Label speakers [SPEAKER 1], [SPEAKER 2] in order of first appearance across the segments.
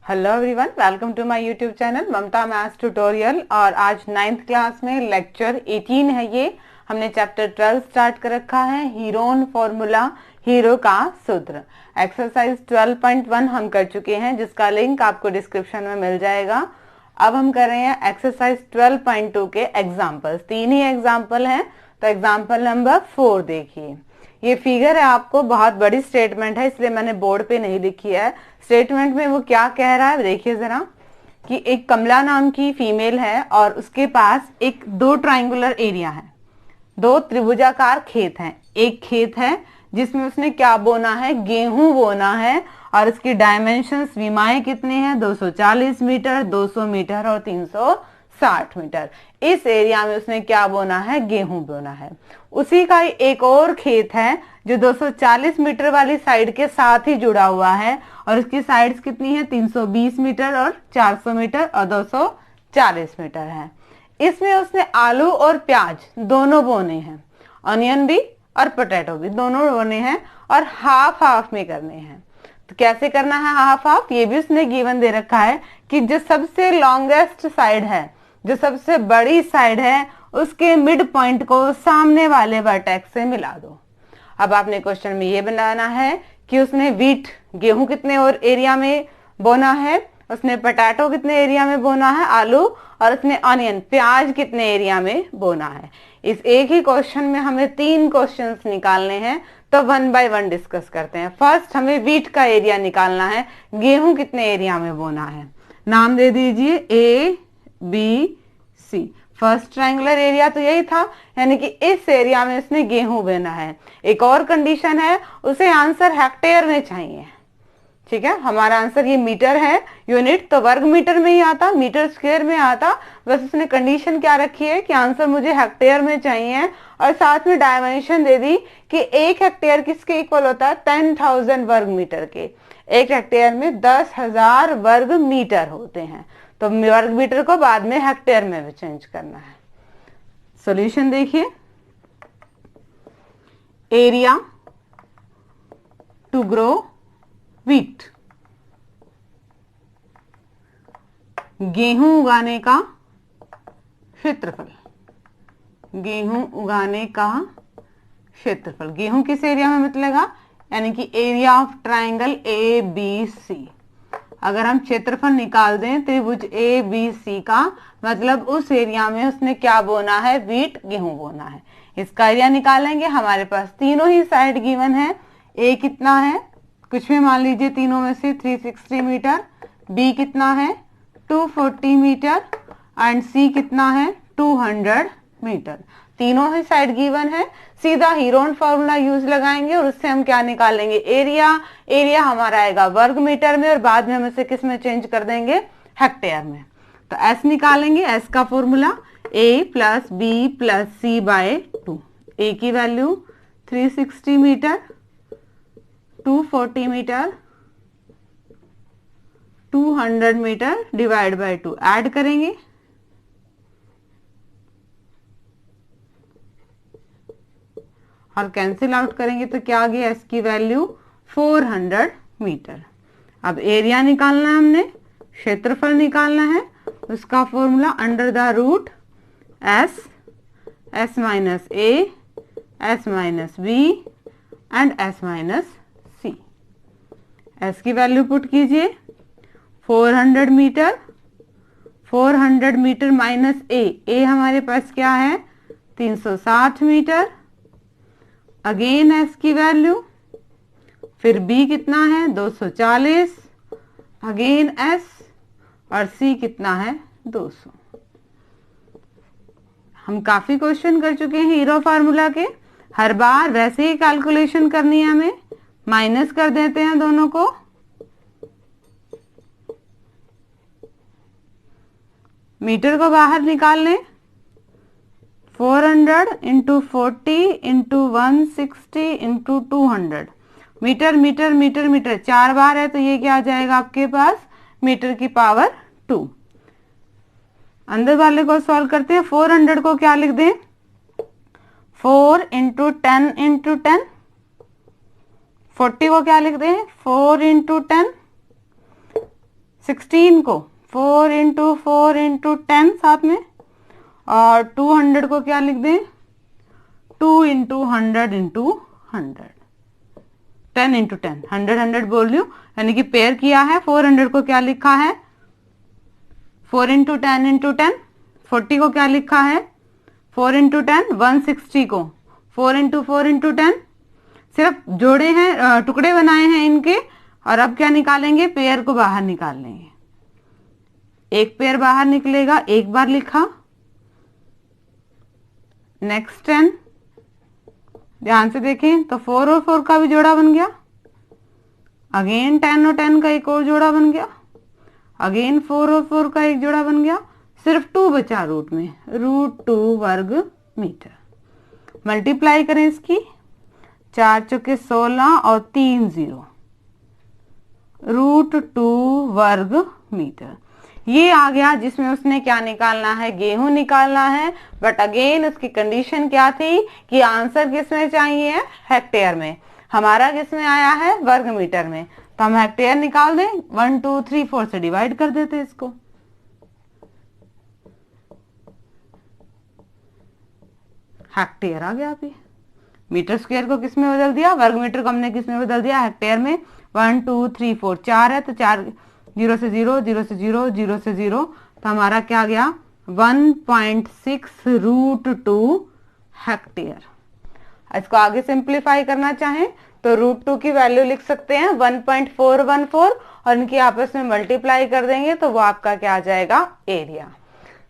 [SPEAKER 1] Hello everyone, welcome to my YouTube channel Mamta maths tutorial. और आज 9th class में lecture 18 है। ये हमने चैप्टर 12 स्टार्ट कर रखा है, हीरोन फॉर्मूला, हीरो का सूत्र। एक्सरसाइज 12.1 हम कर चुके हैं, जिसका लिंक आपको डिस्क्रिप्शन में मिल जाएगा। अब हम कर रहे हैं एक्सरसाइज 12.2 के एग्जाम्पल्स। 3 ही एग्जाम्पल हैं, तो एग्जाम्पल नंबर 4 देखिए। ये फिगर है, आपको बहुत बड़ी स्टेटमेंट है, इसलिए मैंने बोर्ड पे नहीं लिखी है। स्टेटमेंट में वो क्या कह रहा है देखिए जरा, कि एक कमला नाम की फीमेल है और उसके पास दो ट्राइंगुलर एरिया है, दो त्रिभुजाकार खेत हैं। एक खेत है जिसमें उसने क्या बोना है, गेहूं बोना है, और इसकी डायमेंशंस विमाएं कितने हैं, 240 मीटर, 200 मीटर और 360 मीटर। इस एरिया में उसने क्या बोना है, गेहूं बोना है। उसी का एक और खेत है जो 240 मीटर वाली साइड के साथ ही जुड़ा हुआ है, और उसकी साइड्स कितनी है, 320 मीटर और 400 मीटर और 240 मीटर है। इसमें उसने आलू और प्याज दोनों बोने हैं, ऑनियन भी और पोटैटो भी दोनों बोने हैं, और हाफ हाफ में करने हैं। तो कैसे करना है हाफ हाफ, ये भी उसने गिवन दे रखा है कि जो सबसे लॉन्गेस्ट साइड है, जो सबसे बड़ी साइड है, उसके मिड पॉइंट को सामने वाले वर्टेक्स से मिला दो। अब आपने क्वेश्चन में ये बनाना है कि उसने व्हीट, गेहूं कितने और एरिया में बोना है, उसने पोटैटो कितने एरिया में बोना है, आलू, और उसने ऑनियन, प्याज कितने एरिया में बोना है। इस एक ही क्वेश्चन में हमें 3 क्वेश्चंस निकालने हैं, तो 1 बाय 1 डिस्कस करते हैं। फर्स्ट हमें व्हीट का एरिया निकालना है, गेहूं कितने एरिया में बोना है। नाम दे दीजिए A, B, C। First triangular area तो यही था, यानी कि इस एरिया में उसने गेहूं बोना है। एक और कंडीशन है, उसे आंसर हेक्टेयर में चाहिए। ठीक है, हमारा आंसर ये मीटर है, यूनिट तो वर्ग मीटर में ही आता, मीटर स्क्वायर में आता। बस उसने कंडीशन क्या रखी है कि आंसर मुझे हेक्टेयर में चाहिए, और साथ में डायमेंशन दे दी कि 1 हेक्टेयर किसके इक्वल होता है, 10,000 वर्ग मीटर के। 1 हेक्टेयर में 10,000 वर्ग मीटर होते हैं, तो वर्ग मीटर को बाद में हेक्टेयर में भी चेंज करना है। सॉल्यूशन देखिए, एरिया टू ग्रो व्हीट, गेहूं उगाने का क्षेत्रफल, गेहूं उगाने का क्षेत्रफल। गेहूं किस एरिया में मिलेगा, यानी कि एरिया ऑफ ट्राइंगल ABC। अगर हम क्षेत्रफल निकाल दें त्रिभुज ABC का, मतलब उस एरिया में उसने क्या बोना है, व्हीट, गेहूं बोना है। इसका एरिया निकालेंगे, हमारे पास तीनों ही साइड गिवन है। A कितना है, कुछ भी मान लीजिए तीनों में से, 360 मीटर। B कितना है, 240 मीटर, एंड C कितना है, 200 मीटर। तीनों ही साइड गिवन है। सीधा हीरोन फॉर्मूला यूज लगाएंगे और उससे हम क्या निकालेंगे, एरिया। एरिया हमारा आएगा वर्ग मीटर में, और बाद में हम इसे किस में चेंज कर देंगे, हेक्टेयर में। तो S निकालेंगे, S का formula A plus B plus C by 2। A की value 360 metre, 240 metre, 200 metre divide by 2, add करेंगे, और कैंसिल आउट करेंगे तो क्या आ गया, इसकी वैल्यू 400 मीटर। अब एरिया निकालना है हमने, क्षेत्रफल निकालना है। उसका formula under the root S, S minus A, S minus B and S minus C। S की वैल्यू पुट कीजिए, 400 मीटर, 400 मीटर माइनस A हमारे पास क्या है, 360 मीटर। अगेन S की वैल्यू, फिर B कितना है, 240, अगेन S, और C कितना है, 200। हम काफी क्वेश्चन कर चुके हैं हीरो फार्मूला के। हर बार वैसे ही कैलकुलेशन करनी है हमें, माइनस कर देते हैं दोनों को। मीटर को बाहर निकाल लें, 400 into 40 into 160 into 200। Metre metre metre metre 4 बार है, तो ये क्या आ जाएगा आपके पास, मीटर की पावर 2। अंदर वाले को सॉल्व करते हैं। 400 को क्या लिख दें, 4 इंटू 10 इंटू 10। 40 को क्या लिख दें, 4 इंटू 10। 16 को 4 इंटू 4 इंटू 10 साथ में, और 200 को क्या लिख दें, 2 इंटू 100 इंटू 100, 10 इंटू 10, 100 100 बोल रही हूँ, यानी कि पेयर किया है। 400 को क्या लिखा है, 4 इंटू 10 इंटू 10, 40 को क्या लिखा है, 4 इंटू 10, 160 को 4 इंटू 4 इंटू 10, सिर्फ जोड़े हैं, टुकड़े बनाए हैं इनके, और अब क्या निकालेंगे, पेयर को बाहर निकाल लेंगे। एक पेयर बाहर निकलेगा, एक बार लिखा। नेक्स्ट 10, ध्यान से देखें तो 4 और 4 का भी जोड़ा बन गया, अगेन 10 और 10 का एक और जोड़ा बन गया, अगेन 4 और 4 का एक जोड़ा बन गया, सिर्फ 2 बचा रूट में, √2 वर्ग मीटर। मल्टीप्लाई करें इसकी, 4 चौके 16 और 3 0, √2 वर्ग मीटर। ये आ गया जिसमें उसने क्या निकालना है, गेहूं निकालना है। बट अगेन उसकी कंडीशन क्या थी कि आंसर किस में चाहिए, हेक्टेयर में। हमारा किस में आया है, वर्ग मीटर में, तो हम हेक्टेयर निकाल दें, 1 2 3 4 से डिवाइड कर देते इसको। हेक्टेयर आ गया। अभी मीटर स्क्वायर को किस में बदल दिया, वर्ग मीटर को हमने किस में बदल दिया, हेक्टेयर में। 1 2 3 4 4 है तो 4 0 से 0 0 से 0 0 से 0, तो हमारा क्या गया 1.6 √2 हेक्टेयर। इसको आगे सिंप्लीफाई करना चाहें तो √2 की वैल्यू लिख सकते हैं 1.414 और इनकी आपस में मल्टीप्लाई कर देंगे तो वो आपका क्या आ जाएगा, एरिया।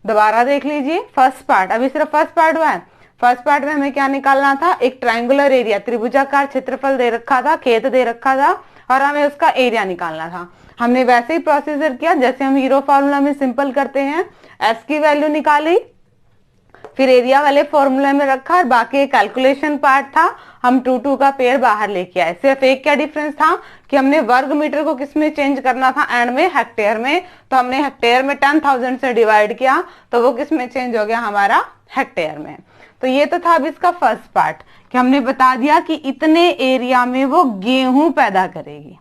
[SPEAKER 1] दोबारा देख लीजिए फर्स्ट पार्ट, अभी सिर्फ फर्स्ट पार्ट हुआ है। फर्स्ट पार्ट में हमें क्या निकालना था, एक ट्रायंगुलर एरिया, त्रिभुजाकार क्षेत्रफल दे रखा था, खेत दे रखा था और हमें उसका एरिया निकालना था। हमने वैसे ही प्रोसीजर किया जैसे हम हीरो फॉर्मूला में सिंपल करते हैं। एस की वैल्यू निकाली, फिर एरिया वाले फॉर्मूला में रखा और बाकी कैलकुलेशन पार्ट था, हम 2 2 का पेयर बाहर लेके आए। सिर्फ एक क्या डिफरेंस था कि हमने वर्ग मीटर को किस में चेंज करना था, एंड में हेक्टेयर में, तो हमने हेक्टेयर में 10,000 से डिवाइड किया तो वो किस में चेंज हो गया, हमारा हेक्टेयर में। तो ये तो था अब इसका फर्स्ट पार्ट कि हमने बता दिया कि इतने एरिया में वो गेहूं पैदा करेगी।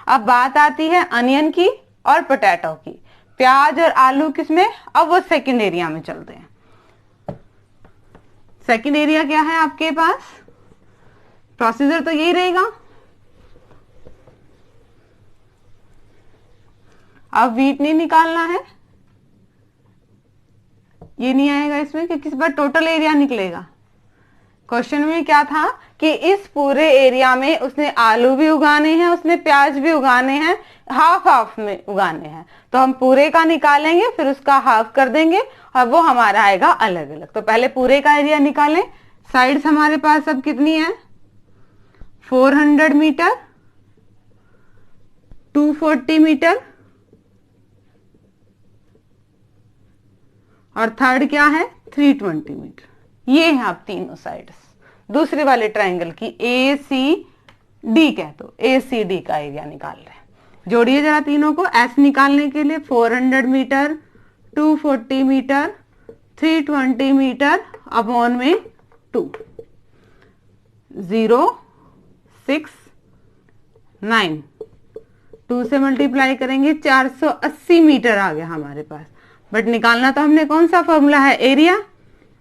[SPEAKER 1] अब बात आती है अनियन की और पोटैटो की, प्याज और आलू किसमें, अब वो सेकंड एरिया में चलते हैं। सेकंड एरिया क्या है आपके पास, प्रोसीजर तो यही रहेगा। अब वीट नहीं निकालना है, ये नहीं आएगा इसमें कि किस बार टोटल एरिया निकलेगा। क्वेश्चन में क्या था कि इस पूरे एरिया में उसने आलू भी उगाने हैं, उसने प्याज भी उगाने हैं, हाफ हाफ में उगाने हैं, तो हम पूरे का निकालेंगे फिर उसका हाफ कर देंगे और वो हमारा आएगा अलग अलग। तो पहले पूरे का एरिया निकालें। साइड्स हमारे पास अब कितनी है, 400 मीटर, 240 मीटर और थर्ड क्या है 320 मीटर। ये है आप तीनों साइड्स दूसरे वाले ट्रायंगल की ACD कह दो, ACD का एरिया निकाल रहे हैं। जोड़िए जरा तीनों को। एस निकालने के लिए 400 मीटर, 240 मीटर, 320 मीटर अपॉन में 2, 0 6 9, 2 से मल्टीप्लाई करेंगे 480 मीटर आ गया हमारे पास। बट निकालना तो हमने कौन सा फॉर्मूला है, एरिया।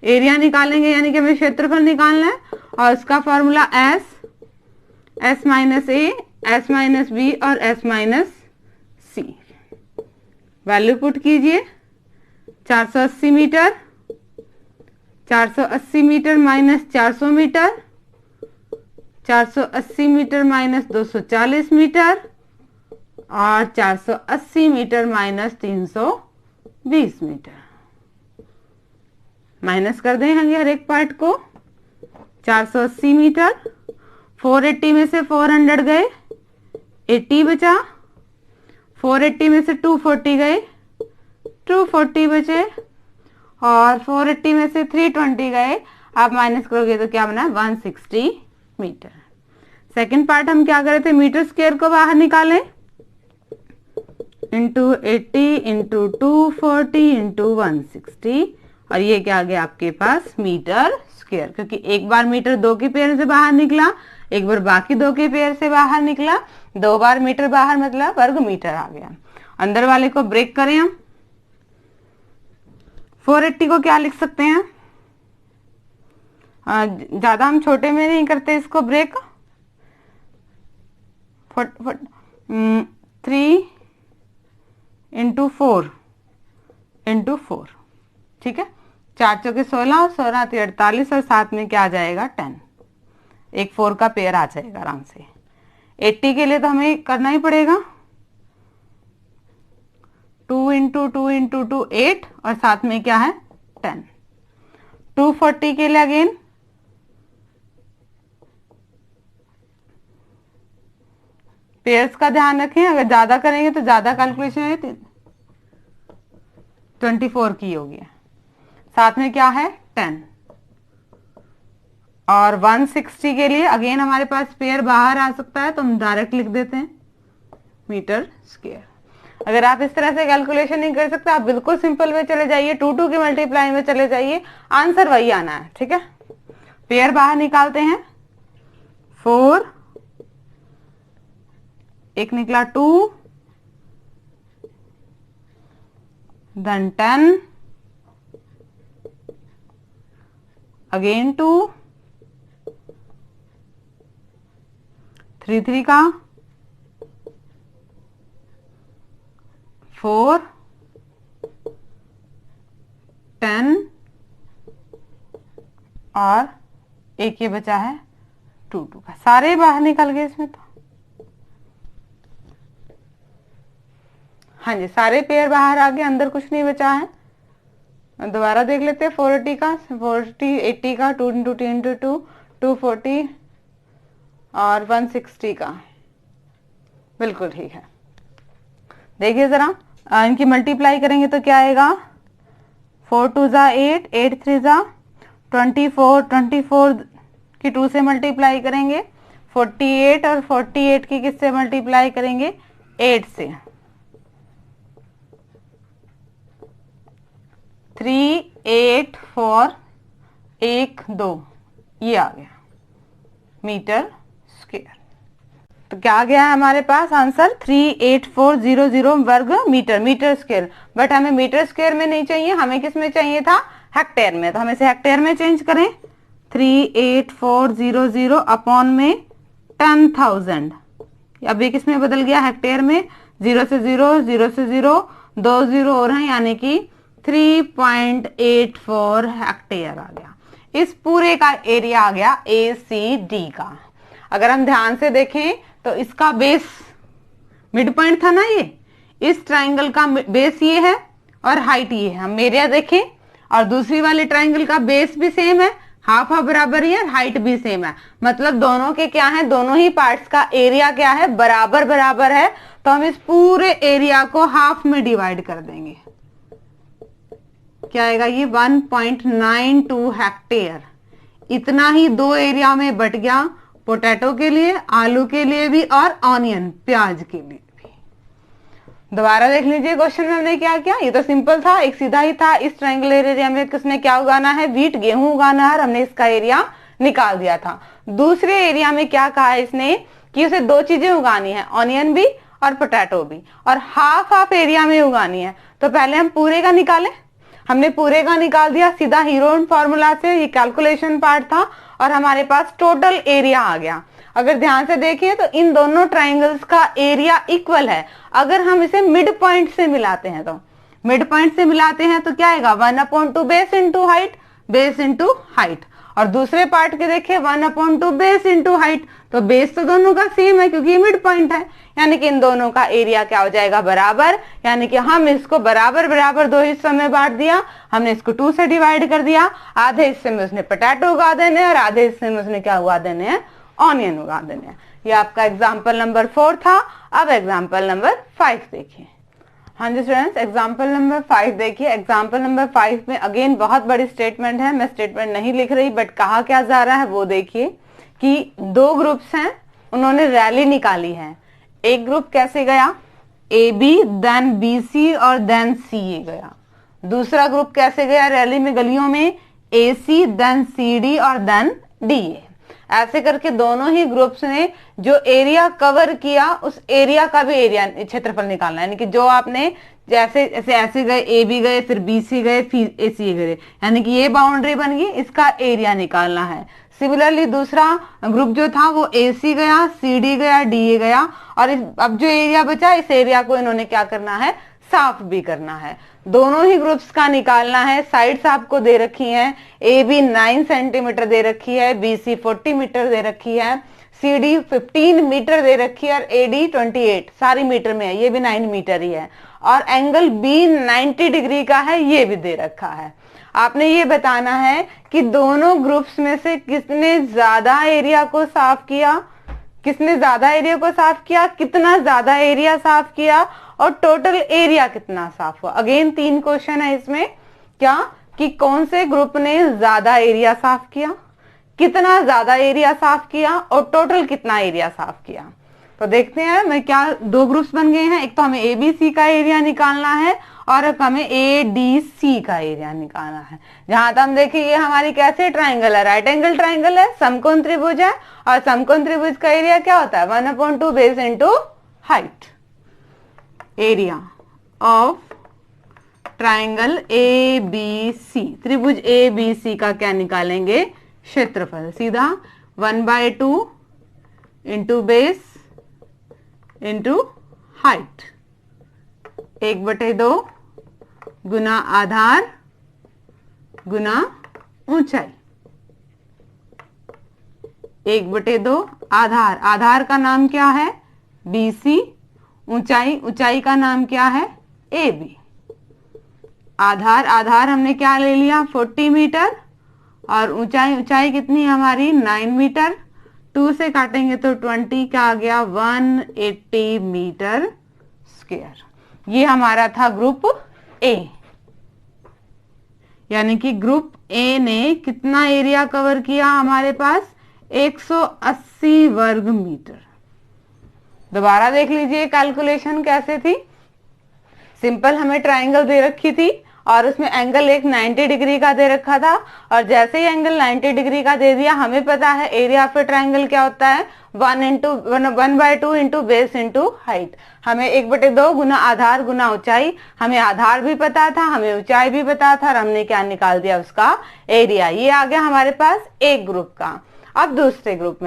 [SPEAKER 1] एरिया निकालेंगे यानी कि हमें क्षेत्रफल निकालना है और उसका formula S minus A, S minus B और S minus C। Value put कीजिए, 480 metre, 480 metre minus 400 metre, 480 metre minus 240 metre और 480 मीटर माइनस 320 मीटर। माइनस कर देंगे हर एक पार्ट को। 480 मीटर, 480 में से 400 गए, 80 बचा, 480 में से 240 गए, 240 बचे और 480 में से 320 गए। आप माइनस करोगे तो क्या बना, 160 मीटर। सेकंड पार्ट हम क्या कर रहे थे, मीटर स्क्वायर को बाहर निकालें, इंटू 80 इंटू 240 इंटू 160 और ये क्या आ गया आपके पास, मीटर स्क्वायर। क्योंकि एक बार मीटर 2 के पेयर से बाहर निकला, एक बार बाकी 2 के पेयर से बाहर निकला, 2 बार मीटर बाहर मतलब वर्ग मीटर आ गया। अंदर वाले को ब्रेक करें हम। 480 को क्या लिख सकते हैं, ज्यादा हम छोटे में नहीं करते इसको ब्रेक। 3 इंटू 4 इंटू 4, ठीक है। 4 चौके 16 और 16 48 और साथ में क्या आ जाएगा 10, एक 4 का पेयर आ जाएगा आराम से। 80 के लिए तो हमें करना ही पड़ेगा 2 इंटू 2 इंटू 2 8 और साथ में क्या है 10। 240 के लिए अगेन पेयर्स का ध्यान रखें, अगर ज्यादा करेंगे तो ज्यादा कैलकुलेशन है, 24 की होगी, साथ में क्या है 10। और 160 के लिए अगेन हमारे पास पेयर बाहर आ सकता है तो हम डायरेक्ट लिख देते हैं मीटर स्क्वायर। अगर आप इस तरह से कैलकुलेशन नहीं कर सकते, आप बिल्कुल सिंपल में चले जाइए, 2 की मल्टीप्लाई में चले जाइए, आंसर वही आना है, ठीक है। पेयर बाहर निकालते हैं, 4 एक निकला 2 देन 10 अगेन 2 3 का 4 10 और एक ये बचा है 2 का, सारे बाहर निकल गए इसमें तो। हाँ जी, सारे पेयर बाहर आ गए, अंदर कुछ नहीं बचा है। दोबारा देख लेते हैं 480 का, 80 का 2 इंटू 2 इंटू 2 240 और 160 का, बिल्कुल ठीक है। देखिए जरा इनकी मल्टीप्लाई करेंगे तो क्या आएगा, 4 2 जा 8 8 3 जा 24 24 की 2 से मल्टीप्लाई करेंगे, 48 और 48 की किससे मल्टीप्लाई करेंगे 8 से, 3 8 4 1 2 ये आ गया मीटर स्क्वायर। तो क्या आ गया है हमारे पास आंसर 38400 वर्ग मीटर, मीटर स्क्वायर। बट हमें मीटर स्क्वायर में नहीं चाहिए, हमें किस में चाहिए था, हेक्टेयर में। तो हम इसे हेक्टेयर में चेंज करें, 38400 अपॉन में 10,000। अब ये किस में बदल गया, हेक्टेयर में। 0 से 0 0 से 0 2 0 और हैं, यानी कि 3.84 हेक्टेयर आ गया। इस पूरे का एरिया आ गया ACD का। अगर हम ध्यान से देखें तो इसका बेस मिड पॉइंट था ना, ये इस ट्राइंगल का बेस ये है और हाइट ये है। हम एरिया देखें और दूसरी वाले ट्राइंगल का बेस भी सेम है, हाफ हाफ बराबर ही है, हाइट भी सेम है, मतलब दोनों के क्या है, दोनों ही पार्ट्स का एरिया क्या है, बराबर बराबर है। तो हम इस पूरे एरिया को हाफ में डिवाइड कर देंगे, क्या आएगा ये 1.92 हेक्टेयर। इतना ही दो एरिया में बट गया, पोटैटो के लिए, आलू के लिए भी और ऑनियन प्याज के लिए भी। दोबारा देख लीजिए क्वेश्चन में हमने क्या किया, ये तो सिंपल था, एक सीधा ही था। इस ट्रायंगुलर एरिया में किसने क्या उगाना है, व्हीट गेहूं उगाना है, हमने इसका एरिया निकाल दिया था। दूसरे एरिया में क्या कहा है इसने कि उसे दो चीजें उगानी है, ऑनियन भी और पोटैटो भी, और हाफ हाफ एरिया में उगानी है। तो पहले हम पूरे का निकालें, हमने पूरे का निकाल दिया सीधा हीरोन फॉर्मूला से, ये कैलकुलेशन पार्ट था और हमारे पास टोटल एरिया आ गया। अगर ध्यान से देखिए तो इन दोनों ट्राइंगल्स का एरिया इक्वल है। अगर हम इसे मिड पॉइंट से मिलाते हैं तो मिड पॉइंट से मिलाते हैं तो क्या आएगा 1/2 base into height, base into height. और दूसरे पार्ट के देखिए 1/2 बेस इंटू हाइट, तो बेस तो दोनों का सेम है क्योंकि मिड पॉइंट है, यानी कि इन दोनों का एरिया क्या हो जाएगा बराबर। यानी कि हम इसको बराबर बराबर दो हिस्सों में बांट दिया, हमने इसको 2 से डिवाइड कर दिया। आधे हिस्से में उसने पोटैटो उगा देने हैं और आधे हिस्से में उसने क्या उगा देने हैं, ऑनियन उगा देने हैं। ये आपका एग्जाम्पल नंबर 4 था। अब एग्जाम्पल नंबर 5 देखिए। हाँ जी स्टूडेंट्स, एग्जाम्पल नंबर 5 देखिए। एग्जाम्पल नंबर 5 में अगेन बहुत बड़ी स्टेटमेंट है, मैं स्टेटमेंट नहीं लिख रही बट कहा क्या जा रहा है वो देखिए कि दो ग्रुप्स हैं, उन्होंने रैली निकाली है। एक ग्रुप कैसे गया, AB देन BC और देन CA गया। दूसरा ग्रुप कैसे गया रैली में गलियों में, AC देन CD और देन DA। ऐसे करके दोनों ही ग्रुप्स ने जो एरिया कवर किया उस एरिया का भी एरिया क्षेत्रफल निकालना है। यानी कि जो आपने जैसे ऐसे ऐसे गए, ए बी गए, फिर बी सी गए, फिर ए सी गए, यानी कि ये बाउंड्री बन गई, इसका एरिया निकालना है। सिमिलरली दूसरा ग्रुप जो था वो ए सी गया, सी डी गया, डी ए गया, और अब जो एरिया बचा इस एरिया को इन्होंने क्या करना है, साफ भी करना है। दोनों ही ग्रुप्स का निकालना है। साइड्स आपको दे रखी हैं, ए बी 9 सेंटीमीटर दे रखी है, बी सी 40 मीटर दे रखी है, सी डी 15 मीटर दे रखी है, और ए डी 28 सारी मीटर में है, ये भी 9 मीटर ही है, और एंगल बी 90 डिग्री का है, ये भी दे रखा है। आपने ये बताना है कि दोनों ग्रुप्स में से किसने ज्यादा एरिया को साफ किया, किसने ज्यादा एरिया को साफ किया, कितना ज्यादा एरिया साफ किया, और टोटल एरिया कितना साफ हुआ। अगेन 3 क्वेश्चन है इसमें, क्या कि कौन से ग्रुप ने ज्यादा एरिया साफ किया, कितना ज्यादा एरिया साफ किया, और टोटल कितना एरिया साफ किया। तो देखते हैं मैं क्या 2 ग्रुप्स बन गए हैं। एक तो हमें ए बी सी का एरिया निकालना है और एक हमें ए डी सी का एरिया निकालना है। जहां तक हम देखिए ये हमारी कैसे ट्राइंगल है, राइट एंगल ट्राइंगल है, समकोण त्रिभुज है, और समकोण त्रिभुज का एरिया क्या होता है, 1/2 base into height. Area of triangle A B C, त्रिभुज ए बी सी का क्या निकालेंगे, क्षेत्रफल। सीधा 1/2 इंटू बेस इंटू हाइट, 1/2 गुना आधार गुना ऊंचाई, 1/2 आधार, आधार का नाम क्या है बी सी, ऊंचाई, ऊंचाई का नाम क्या है ए बी। आधार, आधार हमने क्या ले लिया 40 मीटर, और ऊंचाई, ऊंचाई कितनी हमारी 9 मीटर, 2 से काटेंगे तो 20 का आ गया 180 मीटर स्क्वायर। ये हमारा था ग्रुप ए, यानी कि ग्रुप ए ने कितना एरिया कवर किया, हमारे पास 180 वर्ग मीटर। दोबारा देख लीजिए कैलकुलेशन कैसे थी। सिंपल हमें ट्राइंगल दे रखी थी और उसमें एंगल एक 90 डिग्री का दे रखा था, और जैसे ही एंगल 90 डिग्री का दे दिया, हमें पता है एरिया ऑफ ट्राइंगल क्या होता है 1/2 इंटू बेस इंटू हाइट। हमें 1/2 गुना आधार गुना ऊंचाई, हमें आधार भी पता था, हमें ऊंचाई भी पता था, और हमने क्या निकाल दिया उसका एरिया। ये आ गया हमारे पास एक ग्रुप का। अब दूसरे ग्रुप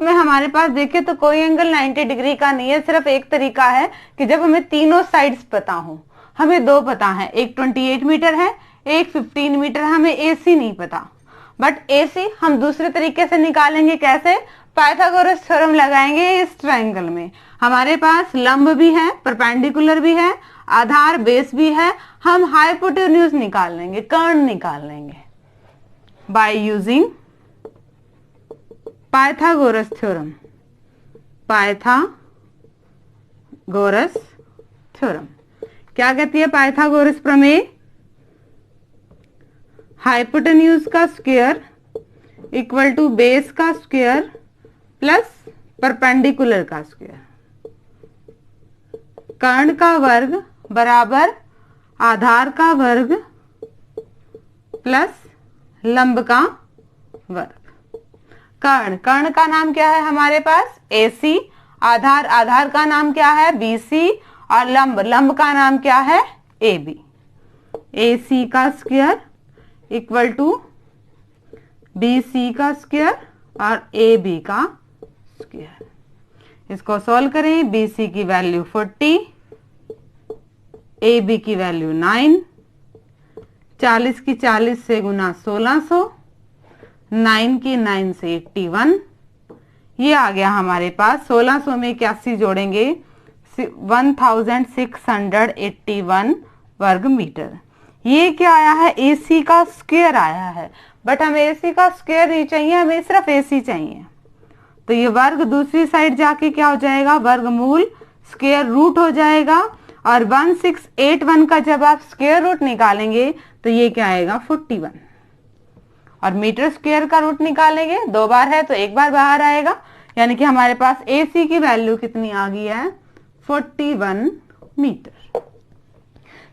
[SPEAKER 1] में हमारे पास देखें तो कोई एंगल 90 डिग्री का नहीं है। सिर्फ एक तरीका है कि जब हमें तीनों साइड्स पता हो, हमें 2 पता है, एक 28 मीटर है, एक 15 मीटर, हमें एसी नहीं पता, बट एसी हम दूसरे तरीके से निकालेंगे। कैसे, पाइथागोरस थ्योरम लगाएंगे। इस ट्राइंगल में हमारे पास लंब भी है, परपेंडिकुलर भी है, आधार बेस भी है, हम हाइपोटेन्यूज निकाल लेंगे, कर्ण निकाल लेंगे by using Pythagoras theorem. Pythagoras theorem क्या कहती है पाइथागोरस प्रमेय, हाइपोटेन्यूज का स्क्वायर इक्वल टू बेस का स्क्वायर प्लस परपेंडिकुलर का स्क्वायर, कर्ण का वर्ग बराबर आधार का वर्ग प्लस लंब का वर्ग। कर्ण, कर्ण का नाम क्या है हमारे पास AC, आधार, आधार का नाम क्या है BC, और लंब, लंब का नाम क्या है AB। AC का स्क्वायर इक्वल टू BC का स्क्वायर और AB का स्क्वायर। इसको सॉल्व करें, BC की वैल्यू 40, AB की वैल्यू 9, 40 की 40 से गुना 1600, 9 की 9 से 81, ये आ गया हमारे पास। 1600 में 81 जोड़ेंगे 1681 वर्ग मीटर। ये क्या आया है AC का स्क्वायर आया है, बट हमें AC का स्क्वायर नहीं चाहिए, हमें सिर्फ AC चाहिए। तो ये वर्ग दूसरी साइड जाके क्या हो जाएगा, वर्गमूल स्क्वायर रूट हो जाएगा, और 1681 का जब आप स्क्वायर रूट निकालेंगे तो ये क्या आएगा 41, और मीटर स्क्वायर का रूट निकालेंगे 2 बार है तो 1 बार बाहर आएगा, यानी कि हमारे पास AC की वैल्यू कितनी आ गई है 41 मीटर।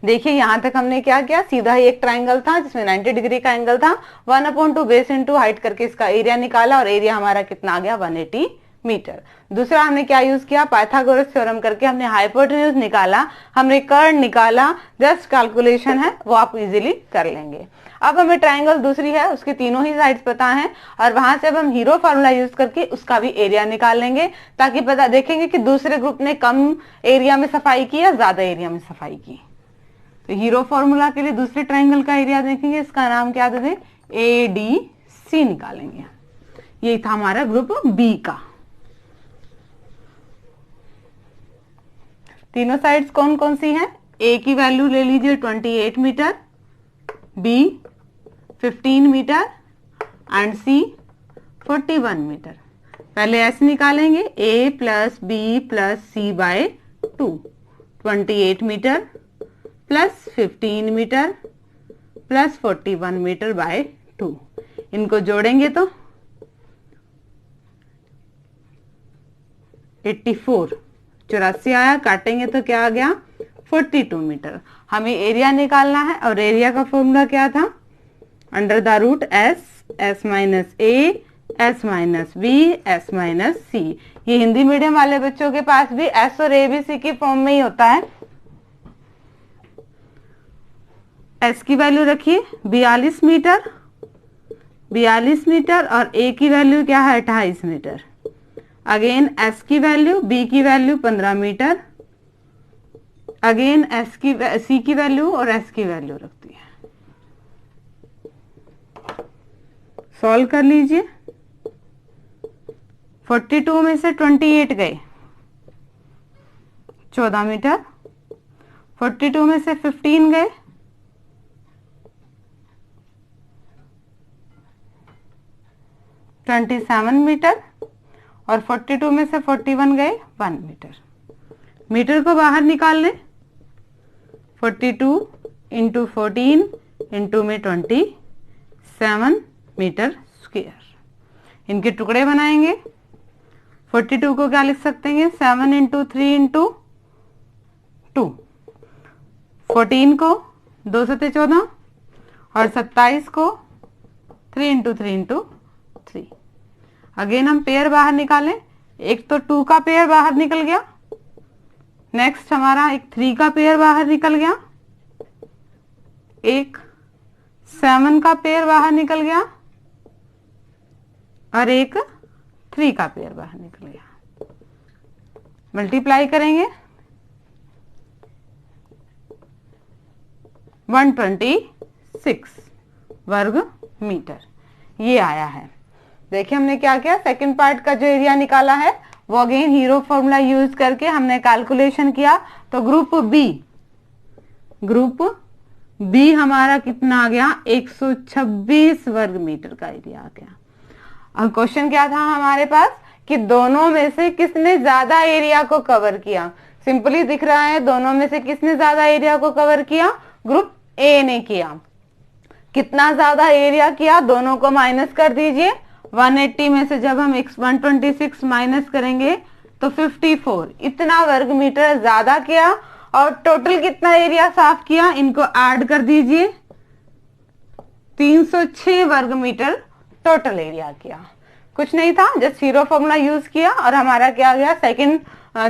[SPEAKER 1] देखिए यहाँ तक हमने क्या किया, सीधा ही एक ट्राइंगल था जिसमें 90 डिग्री का एंगल था, 1/2 बेस इंटू हाइट करके इसका एरिया निकाला और एरिया हमारा कितना आ गया 180 मीटर। दूसरा हमने क्या यूज किया, पाइथागोरस थ्योरम करके हमने हाइपोटेन्यूज निकाला, हमने कर्ड निकाला, जस्ट कैलकुलेशन है वो आप इजीली कर लेंगे। अब हमें ट्राइंगल दूसरी है उसके तीनों ही साइड्स पता हैं और वहां से अब हम हीरो फार्मूला यूज करके उसका भी एरिया निकाल लेंगे ताकि पता देखेंगे कि दूसरे ग्रुप ने कम एरिया में सफाई की या ज्यादा एरिया में सफाई की। तो हीरो फार्मूला के लिए दूसरे ट्राइंगल का एरिया देखेंगे, इसका नाम क्या देते, ADC निकालेंगे। ये था हमारा ग्रुप बी का। तीनों साइड्स कौन कौन सी हैं, ए की वैल्यू ले लीजिए 28 metre, B 15 metre and C 41 metre. पहले एस निकालेंगे, A plus B plus C by 2, 28 metre plus 15 metre plus 41 metre by 2। इनको जोड़ेंगे तो 84, 84 आया, काटेंगे तो क्या आ गया 42 मीटर। हमें एरिया निकालना है और एरिया का फॉर्मूला क्या था, under the root S minus A S minus B S minus C. ये हिंदी मीडियम वाले बच्चों के पास भी एस और ए बी सी की फॉर्म में ही होता है। एस की वैल्यू रखिए 42 मीटर, 42 मीटर और ए की वैल्यू क्या है 28 मीटर। अगेन एस की वैल्यू, बी की वैल्यू 15 मीटर, अगेन एस की सी की वैल्यू और एस की वैल्यू रखती है। सॉल्व कर लीजिए, 42 में से 28 गए 14 मीटर, 42 में से 15 गए 27 मीटर और 42 में से 41 गए 1 मीटर। मीटर को बाहर निकाल लें, 42 इंटू 14 इंटू में 27 मीटर स्क्वायर। इनके टुकड़े बनाएंगे, 42 को क्या लिख सकते हैं 7 इंटू 3 इंटू 2, 14 को 2 सते 14 और 27 को 3 इंटू 3 इंटू 3। अगेन हम पेयर बाहर निकालें, एक तो 2 का पेयर बाहर निकल गया, नेक्स्ट हमारा एक 3 का पेयर बाहर निकल गया, एक 7 का पेयर बाहर निकल गया और एक 3 का पेयर बाहर निकल गया। मल्टीप्लाई करेंगे 126 वर्ग मीटर, ये आया है। देखिए हमने क्या किया, सेकंड पार्ट का जो एरिया निकाला है वो अगेन हीरो फॉर्मूला यूज करके हमने कैलकुलेशन किया। तो ग्रुप बी हमारा कितना आ गया 126 वर्ग मीटर का एरिया आ गया। अब क्वेश्चन क्या था हमारे पास कि दोनों में से किसने ज्यादा एरिया को कवर किया। सिंपली दिख रहा है दोनों में से किसने ज्यादा एरिया को कवर किया, ग्रुप ए ने किया। कितना ज्यादा एरिया किया, दोनों को माइनस कर दीजिए। 180 में से जब हम 126 माइनस करेंगे तो 54, इतना वर्ग मीटर ज्यादा किया। और टोटल कितना एरिया साफ किया, इनको ऐड कर दीजिए, 306 वर्ग मीटर टोटल एरिया किया। कुछ नहीं था, जस्ट हीरो फॉर्मूला यूज किया और हमारा क्या गया, सेकंड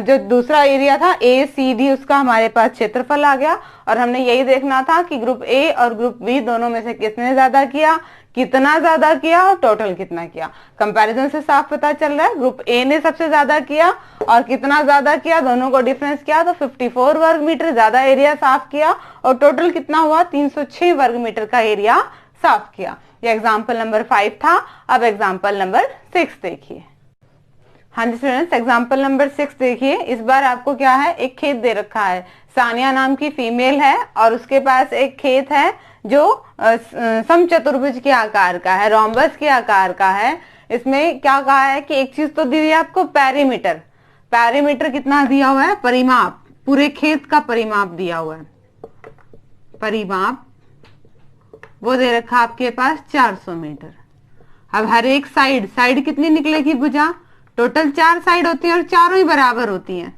[SPEAKER 1] जो दूसरा एरिया था ACD उसका हमारे पास क्षेत्रफल आ गया। और हमने यही देखना था कि ग्रुप ए और ग्रुप बी दोनों में से किसने ज्यादा किया, कितना ज्यादा किया और टोटल कितना किया। कंपैरिजन से साफ पता चल रहा है ग्रुप ए ने सबसे ज्यादा किया और कितना ज्यादा किया, दोनों को डिफरेंस किया तो 54 वर्ग मीटर ज्यादा एरिया साफ किया और टोटल कितना हुआ 306 वर्ग मीटर का एरिया साफ किया। ये एग्जाम्पल नंबर 5 था। अब एग्जाम्पल नंबर 6 देखिए। हाँ जी स्टूडेंट्स, एग्जाम्पल नंबर 6 देखिए। इस बार आपको क्या है, एक खेत दे रखा है, सानिया नाम की फीमेल है और उसके पास एक खेत है जो समचतुर्भुज के आकार का है, रोम्बस के आकार का है। इसमें क्या कहा है कि एक चीज तो दी हुई है आपको, पैरीमीटर। पैरीमीटर कितना दिया हुआ है, परिमाप, पूरे खेत का परिमाप दिया हुआ है। परिमाप वो दे रखा आपके पास 400 मीटर। अब हर एक साइड कितनी निकलेगी भुजा, टोटल 4 साइड होती है और चारों ही बराबर होती हैं।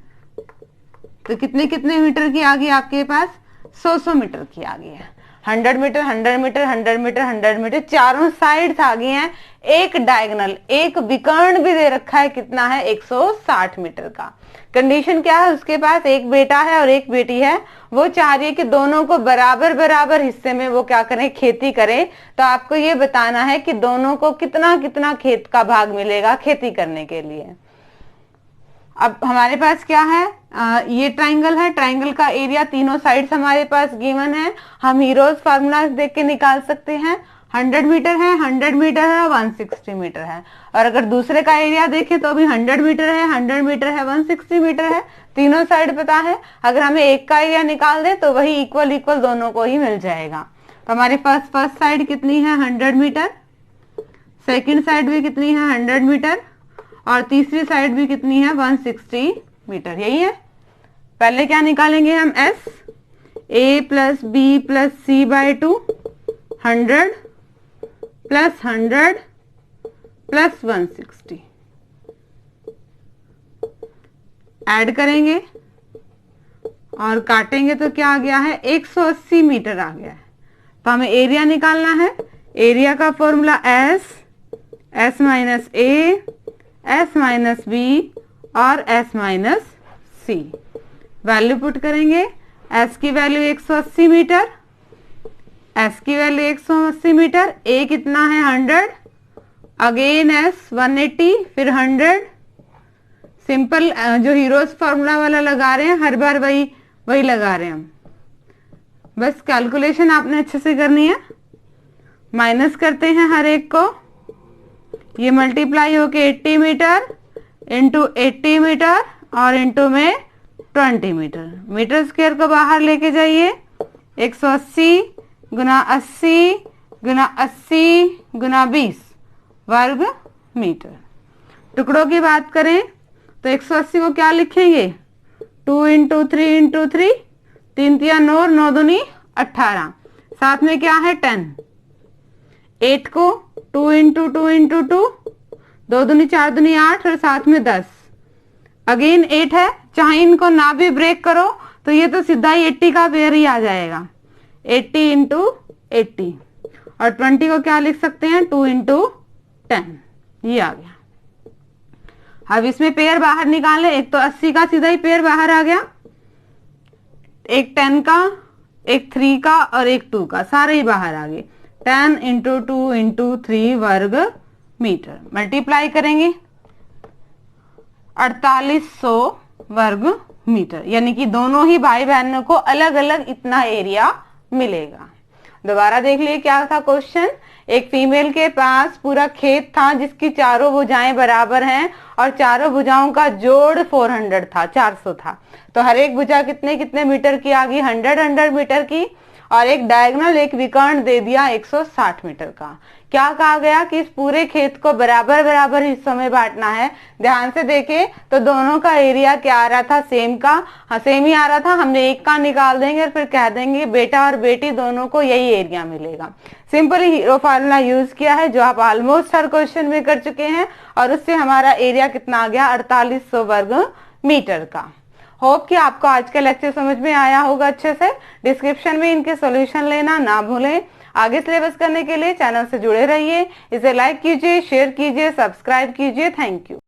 [SPEAKER 1] तो कितने कितने मीटर की आ गई आपके पास, 100 मीटर की आ गई है। 100 मीटर 100 मीटर 100 मीटर 100 मीटर चारों साइड्स आ गई हैं। एक डायगोनल एक विकर्ण भी दे रखा है, कितना है 160 मीटर का। कंडीशन क्या है, उसके पास एक बेटा है और एक बेटी है, वो चाह रही है कि दोनों को बराबर बराबर हिस्से में वो क्या करें, खेती करें। तो आपको ये बताना है कि दोनों को कितना कितना खेत का भाग मिलेगा खेती करने के लिए। अब हमारे पास क्या है, ये ट्राइंगल है, ट्राइंगल का एरिया तीनों साइड्स हमारे पास गिवन है। हम हीरोज फार्मूला देख के निकाल सकते हैं। 100 मीटर है, 100 मीटर है, 160 मीटर है। और अगर दूसरे का एरिया देखें तो भी 100 मीटर है, 100 मीटर है, 160 मीटर है, तीनों साइड पता है। अगर हमें एक का एरिया निकाल दे तो वही इक्वल इक्वल दोनों को ही मिल जाएगा। तो हमारे पास फर्स्ट साइड कितनी है 100 मीटर, सेकेंड साइड भी कितनी है 100 मीटर, और तीसरी साइड भी कितनी है 160 मीटर। यही है। पहले क्या निकालेंगे हम, S A plus B plus C by 2, 100 plus 100 plus 160 add करेंगे और काटेंगे तो क्या आ गया है 180 मीटर आ गया है। तो हमें एरिया निकालना है। एरिया का formula S minus A, S minus B और एस माइनस सी। वैल्यू पुट करेंगे। एस की वैल्यू 180 मीटर, एस की वैल्यू 180 मीटर, ए कितना है 100, अगेन एस 180, फिर 100। सिंपल जो हीरोज फार्मूला वाला लगा रहे हैं, हर बार वही लगा रहे हैं हम। बस कैलकुलेशन आपने अच्छे से करनी है। माइनस करते हैं हर एक को, ये मल्टीप्लाई होके 80 मीटर इंटू 80 मीटर और इंटू में 20 मीटर। मीटर स्क्वायर को बाहर लेके जाइए। 180 गुना 80 गुना 80 गुना 20 वर्ग मीटर। टुकड़ों की बात करें तो 180 को क्या लिखेंगे, 2 इंटू 3 इंटू 3, 3 तिया 9, 9 दूनी 18, साथ में क्या है 10। 8 को 2 इंटू 2 इंटू 2, 2 दूनी 4 दूनी 8 और साथ में 10। अगेन 8 है, चाहे इनको ना भी ब्रेक करो तो ये तो सीधा ही 80 का पेयर ही आ जाएगा। 80 इंटू 80 और 20 को क्या लिख सकते हैं 2 इंटू 10, ये आ गया। अब इसमें पेयर बाहर निकालें। एक तो 80 का सीधा ही पेयर बाहर आ गया, एक 10 का, एक 3 का और एक 2 का, सारे ही बाहर आ गए। 10 इंटू 2 इंटू 3 वर्ग मीटर। मल्टीप्लाई करेंगे 4800 वर्ग मीटर, यानी कि दोनों ही भाई बहनों को अलग अलग इतना एरिया मिलेगा। दोबारा देख लिए क्या था क्वेश्चन। एक फीमेल के पास पूरा खेत था जिसकी चारों भुजाएं बराबर हैं और चारों भुजाओं का जोड़ 400 था, 400 था। तो हर एक भुजा कितने कितने मीटर की आ गई, 100 मीटर की। और एक डायगोनल एक विकर्ण दे दिया 160 मीटर का। क्या कहा गया कि इस पूरे खेत को बराबर बराबर हिस्सों में बांटना है। ध्यान से देखें तो दोनों का एरिया क्या आ रहा था, सेम का, हाँ सेम ही आ रहा था। हमने एक का निकाल देंगे और फिर कह देंगे बेटा और बेटी दोनों को यही एरिया मिलेगा। सिंपली हीरो फार्मूला यूज किया है जो आप ऑलमोस्ट हर क्वेश्चन में कर चुके हैं, और उससे हमारा एरिया कितना आ गया 4800 वर्ग मीटर का। होप कि आपको आज का लेक्चर समझ में आया होगा अच्छे से। डिस्क्रिप्शन में इनके सॉल्यूशन लेना ना भूलें। आगे सिलेबस करने के लिए चैनल से जुड़े रहिए। इसे लाइक कीजिए, शेयर कीजिए, सब्सक्राइब कीजिए। Thank you.